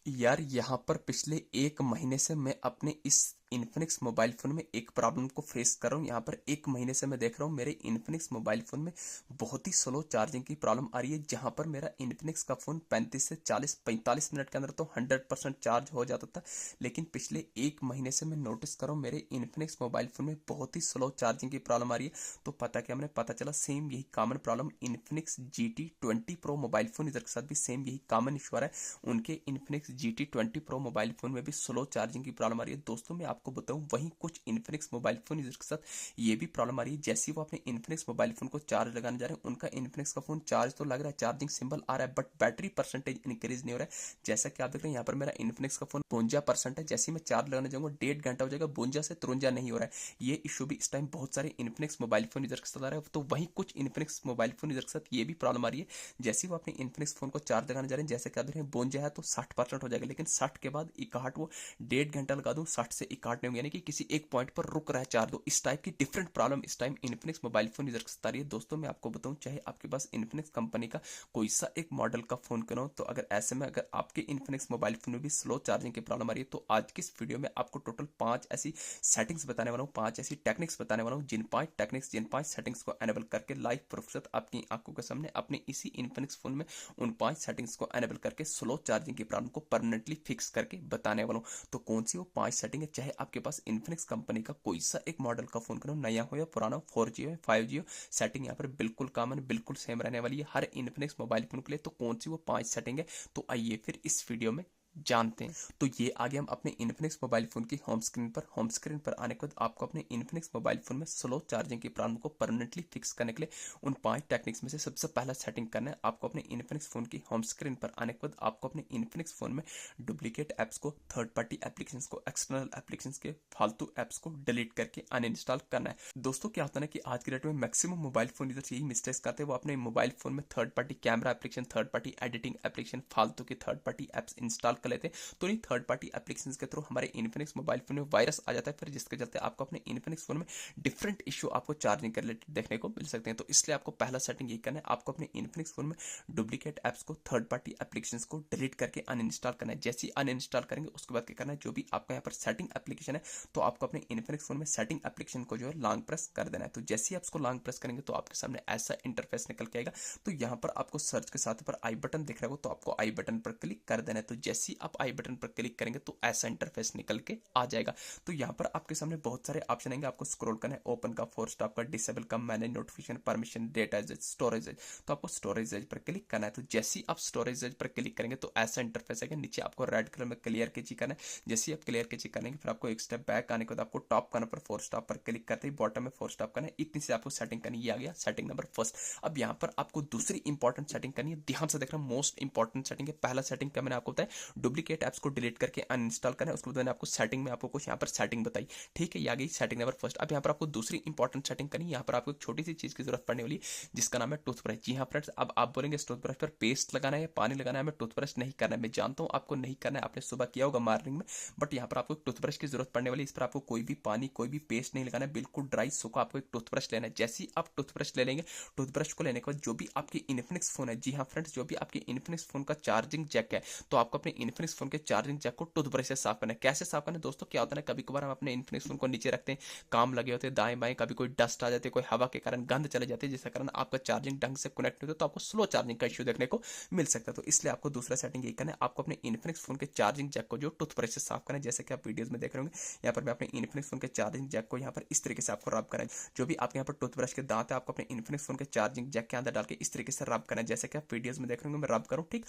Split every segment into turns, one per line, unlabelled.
यार यहाँ पर पिछले 1 महीने से मैं अपने इस इन्फिनिक्स मोबाइल फ़ोन में एक प्रॉब्लम को फेस कर रहा हूँ। यहाँ पर 1 महीने से मैं देख रहा हूँ मेरे इन्फिनिक्स मोबाइल फ़ोन में बहुत ही स्लो चार्जिंग की प्रॉब्लम आ रही है। जहाँ पर मेरा इन्फिनिक्स का फ़ोन 35 से 40-45 मिनट के अंदर तो 100% चार्ज हो जाता था, लेकिन पिछले 1 महीने से मैं नोटिस कर रहा हूँ मेरे इन्फिनिक्स मोबाइल फ़ोन में बहुत ही स्लो चार्जिंग की प्रॉब्लम आ रही है। तो पता क्या, मैंने पता चला सेम यही common problem Infinix GT20 pro mobile phone इधर के साथ भी सेम यही कॉमन इशू आ रहा है। उनके Infinix GT20 pro mobile phone में भी स्लो चार्जिंग की प्रॉब्लम आ रही है। दोस्तों मैं आपको बताऊं, वहीं कुछ इन्फिनिक्स मोबाइल फोन के साथ ये भी प्रॉब्लम आ रही है। जैसे ही वो अपने इन्फिनिक्स मोबाइल फोन को चार्ज लगाने जा रहे हैं, उनका इन्फिनिक्स का फोन चार्ज तो लग रहा है, चार्जिंग सिंबल आ रहा है, बट बैटरी परसेंटेज इंक्रीज नहीं हो रहा है। जैसा कि आप देख रहे हैं यहाँ पर मेरा इन्फिनिक्स का फोन 52% है। जैसे ही मैं चार्ज लगाने जाऊंगा 1.5 घंटा हो जाएगा, 52 से 53 नहीं हो रहा है। ये इशू भी इस टाइम बहुत सारे इन्फिनिक्स मोबाइल फोन के साथ आ रहा है। तो वहीं कुछ इन्फिनिक्स मोबाइल फोन के साथ ये भी प्रॉब्लम आ रही है। जैसे ही वो अपने इन्फिनिक्स फोन को चार्ज लगाने जा रहे हैं, जैसे कि आप देख रहे हैं 52 है तो 60% हो जाएगा, लेकिन 60 के बाद 61, वो 1.5 घंटा लगा दूं 60 से 61 नहीं होंगे, यानी कि किसी एक पॉइंट पर रुक रहा है चार्ज। दो इस टाइप की डिफरेंट प्रॉब्लम इस time Infinix mobile phone user से आ रही है। दोस्तों मैं आपको बताऊं, चाहे आपके पास इन्फिनिक्स कंपनी का कोई सा एक मॉडल का फोन क्यों ना हो, तो अगर ऐसे में अगर आपके इन्फिनिक्स मोबाइल फोन में भी स्लो चार्जिंग की प्रॉब्लम आ रही है, तो आज की इस वीडियो में आपको टोटल 5 ऐसी सेटिंग्स बताने वाला हूँ, 5 ऐसी टेक्निक्स बताने वाला हूँ, जिन 5 सेटिंग्स को एनेबल करके लाइव प्रूफ के साथ आपकी आंखों के सामने अपने इसी इन्फिनिक्स फोन में उन 5 सेटिंग्स को एनेबल करके स्लो चार्जिंग की प्रॉब्लम को परमानेंटली फिक्स करके बताने वाला हूँ। तो कौन सी वो 5 सेटिंग है, चाहे आपके पास इन्फिनिक्स कंपनी का कोई सा एक मॉडल का फोन करो, नया हो या पुराना हो, 4G हो या 5G हो, सेटिंग यहाँ पर बिल्कुल कॉमन, बिल्कुल सेम रहने वाली है हर इन्फिनिक्स मोबाइल फोन के लिए। तो कौन सी वो 5 सेटिंग है, तो आइए फिर इस वीडियो में जानते हैं। तो ये आगे हम अपने इन्फिनिक्स मोबाइल फोन की होम स्क्रीन पर आने के बाद आपको अपने इन्फिनिक्स मोबाइल फोन में स्लो चार्जिंग की प्रॉब्लम को परमानेंटली फिक्स करने के लिए उन 5 टेक्निक्स में से सबसे पहला सेटिंग करना है आपको अपने इन्फिनिक्स फोन की होम स्क्रीन पर आने के बाद आपको अपने इन्फिनिक्स फोन में डुप्लीकेट एप्स को, थर्ड पार्टी एप्लीकेशंस को, एक्सटर्नल एप्लीकेशंस के फालतू एप्स को डिलीट करके अनइंस्टॉल करना है। दोस्तों क्या होता है ना कि आज के डेट में मैक्सिमम मोबाइल फोन यूजर्स यही मिस्टेक्स करते हैं, वो अपने मोबाइल फोन में third party camera application, third party editing application, फालतू के थर्ड पार्टी एप्स इंस्टॉल कर लेते हैं। तो इन थर्ड पार्टी एप्लीकेशंस के थ्रू हमारे इन्फिनिक्स मोबाइल फोन में वायरस आ जाता है, फिर जिसके चलते आपको अपने इन्फिनिक्स फोन में डिफरेंट इशू आपको चार्जिंग के रिलेटेड देखने को मिल सकते हैं। तो इसलिए आपको पहला सेटिंग यही करना है, आपको अपने इन्फिनिक्स फोन में डुप्लीकेट एप्स को, थर्ड पार्टी एप्लीकेशंस को डिलीट करके अनइंस्टॉल करना है। जैसे ही अनइंस्टॉल करेंगे उसके बाद क्या करना है, जो भी आपका यहाँ पर सेटिंग एप्लीकेशन है, तो आपको अपने इन्फिनिक्स फोन में सेटिंग एप्लीकेशन को जो है लॉन्ग प्रेस कर देना है। तो जैसे ही आप उसको लॉन्ग प्रेस करेंगे तो आपके सामने ऐसा इंटरफेस निकल के आएगा। तो यहाँ पर आपको सर्च के साथ पर आई बटन दिख रहा होगा, तो आपको आई बटन पर क्लिक कर देना है। तो जैसे ही आप आई बटन पर क्लिक करेंगे तो ऐसा इंटरफेस निकल के आ जाएगा। तो यहाँ पर आपके सामने बहुत सारे ऑप्शन आएंगे, आपको स्क्रॉल करना है, ओपन का, फोर्स स्टॉप का, डिसेबल का, manage notification, permission, data usage, storage usage, तो आपको स्टोरेज एज पर क्लिक करना है। तो जैसे ही आप स्टोरेज एज पर क्लिक करेंगे तो ऐसा इंटरफेस आएगा। नीचे आपको रेड कलर में क्लियर के ची करना है। जैसे ही आप क्लियर के ची करेंगे फिर आपको एक स्टेप बैक आने के बाद आपको टॉप करना पर फोर्स स्टॉप पर क्लिक करते ही बॉटम में फोर्स स्टॉप करना है। इतनी से आपको सेटिंग करनी, ये आ गया सेटिंग नंबर फर्स्ट। अब यहाँ पर आपको दूसरी इंपॉर्टेंट सेटिंग करनी है, ध्यान से देखना, मोस्ट इंपॉर्टेंट सेटिंग है। पहला सेटिंग क्या मैंने आपको बताया, डुप्लीकेट एप्स को डिलीट करके अनइंस्टॉल करना है। उसके बाद मैंने आपको सेटिंग में आपको कुछ यहाँ पर सेटिंग बताई, ठीक है, ये आ गई सेटिंग नंबर फर्स्ट। अब यहाँ पर आपको दूसरी इंपॉर्टेंट सेटिंग करनी है, यहाँ पर आपको एक छोटी सी चीज की जरूरत पड़ने वाली है जिसका नाम है टूथब्रश। जी हाँ फ्रेंड्स, अब आप बोलेंगे टूथब्रश पर पेस्ट लगाना है या पानी लगाना है, हमें टूथब्रश नहीं करना है। मैं जानता हूँ आपको नहीं करना है, आपने सुबह किया होगा मॉर्निंग में, बट यहाँ पर आपको एक टूथब्रश की जरूरत पड़ने वाली है। इस पर आपको कोई भी पानी, कोई भी पेस्ट नहीं लगाना है, बिल्कुल ड्राई सूखा आपको एक टूथब्रश लेना है। जैसे ही आप टूथब्रश ले लेंगे, टूथब्रश को लेने के बाद जो भी आपकी इन्फिनिक्स फोन है, जी हाँ फ्रेंड्स, जो भी आपकी इन्फिनिक्स फोन का चार्जिंग जैक है, तो आपको अपने इन्फिनिक्स फोन के चार्जिंग जैक को टूथब्रश से साफ करना है। कैसे साफ करना है दोस्तों, क्या होता है ना, कभी कभार हम अपने इन्फिनिक्स फोन को नीचे रखते हैं, काम लगे होते हैं दाएं बाएं, कभी कोई डस्ट आ जाती है, कोई हवा के कारण गंध चले जाती है, जिसके कारण आपका चार्जिंग ढंग से कनेक्ट नहीं होता, तो आपको स्लो चार्जिंग का इश्यू देखने को मिल सकता है। तो इसलिए आपको दूसरा सेटिंग यही करना है, आपको अपने इन्फिनिक्स फोन के चार्जिंग जैक को जो टूथब्रश से साफ करना है। जैसे कि आप वीडियोस में देख रहे होंगे, यहाँ पर मैं अपने इन्फिनिक्स फोन के चार्जिंग जैक को यहाँ पर इस तरीके से आपको रब करना है। जो भी आप यहाँ पर टूथब्रश के दांत है, आपको अपने इन्फिनिक्स फोन के चार्जिंग जैक के अंदर डाल के इस तरीके से रब करना है। जैसे कि आप वीडियोस में देख रहे होंगे मैं रब करूँ, ठीक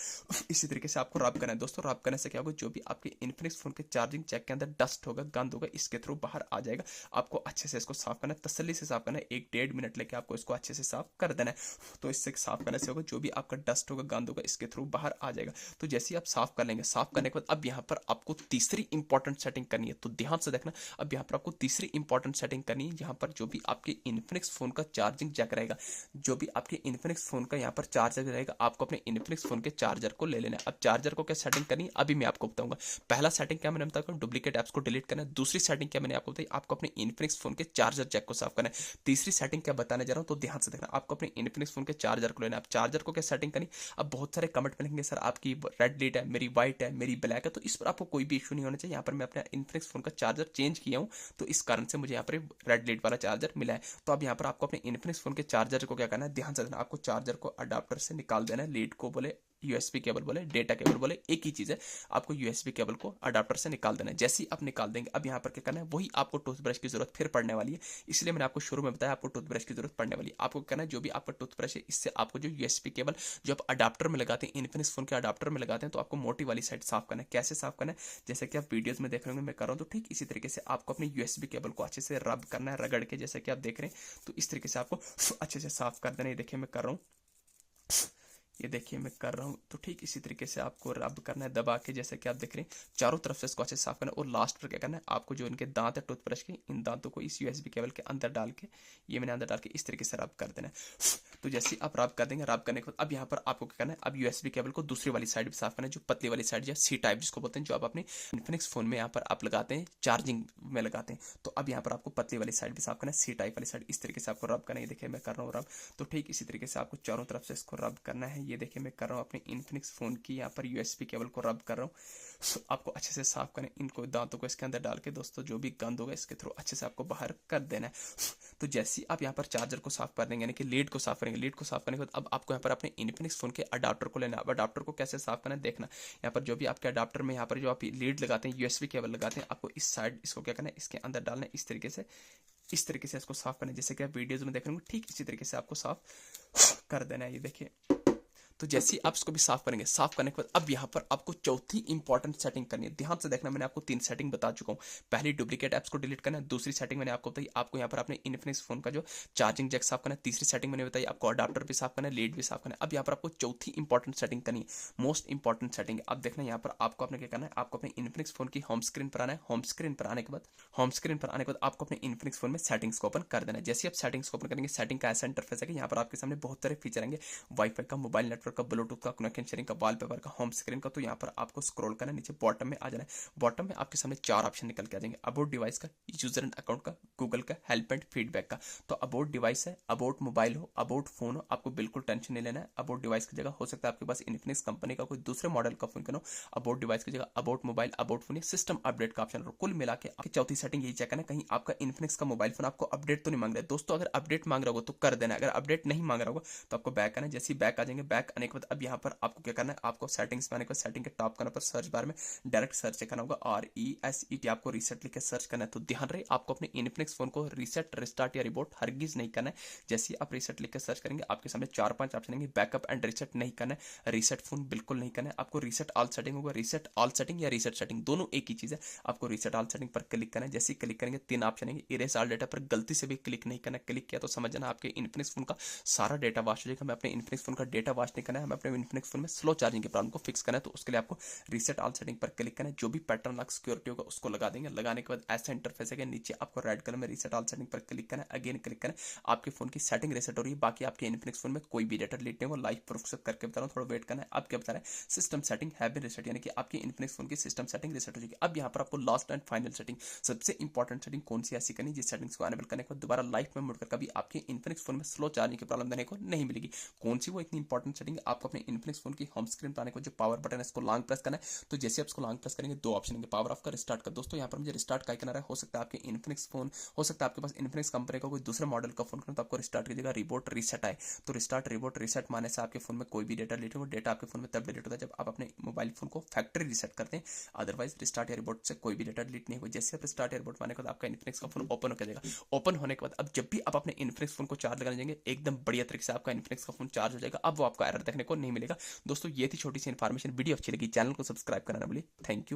इसी तरीके से आपको रब करना है। दोस्तों रब करने से क्या होगा, जो भी आपके इन्फिनिक्स फोन के चार्जिंग जैक के अंदर डस्ट होगा, गंद होगा, इसके थ्रू बाहर आ जाएगा। आपको अच्छे से इसको साफ करना है, तसल्ली से साफ करना है, 1-1.5 मिनट लेके आपको इसको अच्छे से साफ कर देना है। तो इससे साफ करने से होगा, जो भी आपका डस्ट होगा, गंद होगा, इसके थ्रू बाहर आ जाएगा। तो जैसे ही आप साफ कर लेंगे, साफ करने के बाद अब यहाँ पर आपको तीसरी इंपॉर्टेंट सेटिंग करनी है। तो ध्यान से देखना, अब यहाँ पर आपको तीसरी इंपॉर्टेंट सेटिंग करनी है, यहाँ पर जो भी आपके इन्फिनिक्स फोन का चार्जिंग जैक रहेगा, जो भी आपके इन्फिनिक्स फोन का यहाँ पर चार्जर रहेगा, आपको अपने इन्फिनिक्स फोन के चार्जर को ले लेना है। अब चार्जर को क्या सेटिंग करनी करनी है अभी मैं आपको बताऊंगा। पहला सेटिंग क्या मैंने बताया, डुप्लीकेट ऐप्स को डिलीट करना है। दूसरी सेटिंग क्या मैंने आपको बताई, आपको अपने इन्फिनिक्स फोन के चार्जर जैक को साफ करना है। तीसरी सेटिंग क्या बताने जा रहा हूं तो ध्यान से देखना, आपको अपने इन्फिनिक्स फोन के चार्जर को लेना है। आप चार्जर को क्या सेटिंग करनी, अब बहुत सारे कमेंट मिलेंगे सर आपकी रेड लीड है, मेरी व्हाइट है, मेरी ब्लैक है, तो इस पर आपको कोई भी इशू नहीं होना चाहिए। यहाँ पर मैं अपना इन्फिनिक्स फोन का चार्जर चेंज किया हूँ तो इस कारण से मुझे यहाँ पर रेड लीड वाला चार्जर मिला है। तो अब यहाँ पर आपको अपने इन्फिनिक्स फोन के चार्जर को क्या करना है, ध्यान से देना, आपको चार्जर को अडाप्टर से निकाल देना है। लीड को बोले यूएसबी केबल बोले डेटा केबल बोले एक ही चीज है, आपको यूएसबी केबल को अडाप्टर से निकाल देना है। जैसे ही आप निकाल देंगे अब यहाँ पर क्या करना है, वही आपको टूथब्रश की जरूरत फिर पड़ने वाली है, इसलिए मैंने आपको शुरू में बताया आपको टूथब्रश की जरूरत पड़ने वाली है। आपको कहना है जो भी आपका टूथब्रश है इससे आपको जो यूएसबी केबल जो आप अडाप्टर में लगाते हैं, इन्फिनिक्स फोन के अडाप्टर में लगाते हैं, तो आपको मोटी वाली साइड साफ करना है। कैसे साफ करना है, जैसे कि आप वीडियोज में देख रहे होंगे मैं कर रहा हूँ, तो ठीक इसी तरीके से आपको अपनी यूएसबी केबल को अच्छे से रब करना है, रगड़ के, जैसे कि आप देख रहे हैं। तो इस तरीके से आपको अच्छे से साफ कर देना है। देखिए मैं कर रहा हूँ, ये देखिए मैं कर रहा हूँ, तो ठीक इसी तरीके से आपको रब करना है दबा के, जैसे कि आप देख रहे हैं। चारों तरफ से इसको अच्छे साफ करना है और लास्ट पर क्या करना है, आपको जो इनके दांत है टूथब्रश के, इन दांतों को इस यूएसबी केबल के अंदर डाल के, ये मैंने अंदर डाल के इस तरीके से रब कर देना है। तो जैसे ही आप रब कर देंगे, रब करने के बाद अब यहाँ पर आपको क्या करना है, अब यूएसबी केबल को दूसरी वाली साइड भी साफ करना है, जो पतली वाली साइड या सी टाइप जिसको बोलते हैं, जो आप अपने इन्फिनिक्स फोन में यहाँ पर आप लगाते हैं, चार्जिंग में लगाते हैं। तो अब यहाँ पर आपको पतली वाली साइड भी साफ करना है, सी टाइप वाली साइड, इस तरीके से आपको रब करना है। देखिए मैं कर रहा हूँ रब, तो ठीक इसी तरीके से आपको चारों तरफ से इसको रब करना है। ये देखिए मैं कर रहा हूँ अपने इन्फिनिक्स फोन की यहाँ पर यूएसबी केबल को रब कर रहा हूँ। आपको अच्छे से साफ करें, इनको दांतों को इसके अंदर डाल के दोस्तों, जो भी गंद होगा इसके थ्रू अच्छे से आपको बाहर कर देना है। तो जैसे ही आप यहाँ पर चार्जर को साफ कर देंगे, यानी कि लीड को साफ करेंगे, लीड को साफ करने के बाद अब आपको यहाँ पर अपने इन्फिनिक्स फोन के अडाप्टर को लेना है। अब अडाप्टर को कैसे साफ करना है देखना, यहाँ पर जो भी आपके अडाप्टर में यहाँ पर जो आप लीड लगाते हैं, यूएसबी केबल लगाते हैं, आपको इस साइड इसको क्या करना है, इसके अंदर डालना है, इस तरीके से इसको साफ करना है। जैसे कि आप वीडियोज में देख रहे होंगे, ठीक इसी तरीके से आपको साफ कर देना है। ये देखिए, तो जैसे ही आप इसको भी साफ करेंगे, साफ करने के बाद अब यहाँ पर आपको चौथी इंपॉर्टेंट सेटिंग करनी है। ध्यान से देखना, मैंने आपको 3 सेटिंग बता चुका हूँ। पहली डुप्लीकेट ऐप्स को डिलीट करना है, दूसरी सेटिंग मैंने आपको बताई आपको यहाँ पर अपने इन्फिनिक्स फोन का जो चार्जिंग जैक साफ करना है, तीसरी सेटिंग मैंने बताई आपको अडाप्टर भी साफ करना है, लीड भी साफ करना है। अब यहाँ पर आपको चौथी इंपॉर्टेंट सेटिंग करनी है, मोस्ट इंपॉर्टेंट सेटिंग। अब देखना यहाँ पर आपको अपने क्या करना है, आपको अपने इन्फिनिक्स फोन की होम स्क्रीन पर आना है। होम स्क्रीन पर आने के बाद आपको अपने इन्फिनिक्स फोन में सेटिंग्स को ओपन कर देना है। जैसे आप सेटिंग्स को ओपन करेंगे, सेटिंग का ऐसा इंटरफेस है कि यहाँ पर आपके सामने बहुत सारे फीचर आएंगे, वाईफाई का, मोबाइल नेटवर्क का, ब्लूटूथ का, कनेक्शन शेयरिंग का, वॉलपेपर का, होम स्क्रीन का। तो यहाँ पर आपको स्क्रॉल करना है, नीचे बॉटम में आ जाना है। बॉटम में आपके सामने 4 ऑप्शन निकल के आ जाएंगे, अबाउट डिवाइस का, यूजर एंड अकाउंट का, गूगल का, हेल्प एंड फीडबैक का। तो अबाउट डिवाइस है, अबाउट मोबाइल हो, अबाउट फोन हो, आपको बिल्कुल टेंशन नहीं लेना है। अबाउट डिवाइस की जगह हो सकता है आपके पास इन्फिनिक्स कंपनी का कोई दूसरे मॉडल का फोन करो, अबाउट डिवाइस की जगह about mobile, about phone, system update का ऑप्शन। कुल मिला के आपकी चौथी सेटिंग यही चेक करना, कहीं आपका इन्फिनिक्स का मोबाइल फोन आपको अपडेट तो नहीं मांग रहा है। दोस्तों अगर अपडेट मांग रहा होगा तो कर देना, अगर अपडेट नहीं मांग रहा होगा तो आपको बैक आना है। जैसे ही बैक आ जाएंगे, बैक आने के बाद अब यहाँ पर आपको क्या करना है, आपको सेटिंग्स में आने के बाद सेटिंग के टॉप करना पर सर्च बार में डायरेक्ट सर्च करना होगा, RESET, आपको रीसेट लिख के सर्च करना है। तो ध्यान रहे आपको अपने इन्फिनिक्स फोन को रीसेट, रिस्टार्ट या रिबोट हरगिज नहीं करना है। जैसे ही आप रीसेट लिख के सर्च करेंगे, आपके सामने 4-5 ऑप्शन आएंगे, बैकअप एंड रीसेट नहीं करना है, रीसेट फोन बिल्कुल नहीं करना है। आपको रीसेट ऑल सेटिंग होगा, रीसेट ऑल सेटिंग या रीसेट सेटिंग दोनों एक ही चीज है। आपको रीसेट ऑल सेटिंग पर क्लिक करना है। जैसे ही क्लिक करेंगे 3 ऑप्शन आएंगे, इरेज ऑल डेटा पर गलती से भी क्लिक नहीं करना। क्लिक किया तो समझ जाना आपके इन्फिनिक्स फोन का सारा डेटा वॉश हो जाएगा। हमें अपने इन्फिनिक्स फोन का डेटा वॉश नहीं करना है, हमें अपने इन्फिनिक्स फोन में स्लो चार्जिंग के प्रॉब्लम को फिक्स करना है। तो उसके लिए आपको रीसेट ऑल सेटिंग पर क्लिक करना है, जो भी पैटर्न लॉक सिक्योरिटी होगा उसको लगा देंगे। लगाने के बाद ऐसा इंटरफेस है, नीचे आपको रेड कलर में रीसेट ऑल सेटिंग पर क्लिक करना है, अगेन क्लिक करना है। आपके फोन की सेटिंग रीसेट हो रही है, बाकी आपके इन्फिनिक्स फोन में कोई भी डेटा डिलीट नहीं होगा। लाइव प्रूफ से करके बता रहा हूँ, थोड़ा वेट करना है। अब क्या बता रहा है, system setting have been reset, यानी कि आपकी इन्फिनिक्स फोन की सिस्टम सेटिंग रीसेट हो जाएगी। अब यहाँ पर आपको लास्ट एंड फाइनल सेटिंग, सबसे इंपॉर्टेंट सेटिंग कौन सी ऐसी करनी जिस सेटिंग्स को अनेबल करने के बाद दोबारा लाइफ में मुड़कर कभी आपके इन्फिनिक्स फोन में स्लो चार्जिंग की प्रॉब्लम देने को नहीं मिलेगी। कौन सी वो इतनी इंपॉर्टेंट सेटिंग, आपको अपने इन्फिनिक्स फोन की होम स्क्रीन पर आने को जो पावर बटन है इसको लॉन्ग प्रेस करना है। तो जैसे आप इसको लॉन्ग प्रेस करेंगे 2 ऑप्शन होंगे, पावर ऑफ का, रिस्टार्ट का। दोस्तों यहाँ पर मुझे रिस्टार्ट का आइकन आ रहा है, हो सकता है आपके इन्फिनिक्स फोन, हो सकता है आपके पास इन्फिनिक्स कंपनी का कोई दूसरे मॉडल का फोन करें तो आपको रिस्टार्ट की जगह रिबोट रीसेट आए। तो रिस्टार्ट, रिबोट, रीसेट माने से आपके फोन में कोई भी डेटा डिलीट हो, डेटा आपके फोन में तब डिलीट होता है जब आप अपने मोबाइल फोन को फैक्ट्री रीसेट करते हैं। अदरवाइज रिस्टार्ट या रिबोट से कोई भी डेटा डिलीट नहीं होगा। जैसे आप रिस्टार्ट या रिबोट माने के बाद आपका इन्फिनिक्स का फोन ओपन हो जाएगा। ओपन होने के बाद अब जब भी आप अपने इन्फिनिक्स फोन को चार्ज लगाने जाएंगे, एकदम बढ़िया तरीके से आपका इन्फिनिक्स का फोन चार्ज हो जाएगा। अब वो आपका एरर देखने को नहीं मिलेगा। दोस्तों ये थी छोटी सी इन्फॉर्मेशन, वीडियो अच्छी लगी चैनल को सब्सक्राइब करना ना भूलिए। Thank you.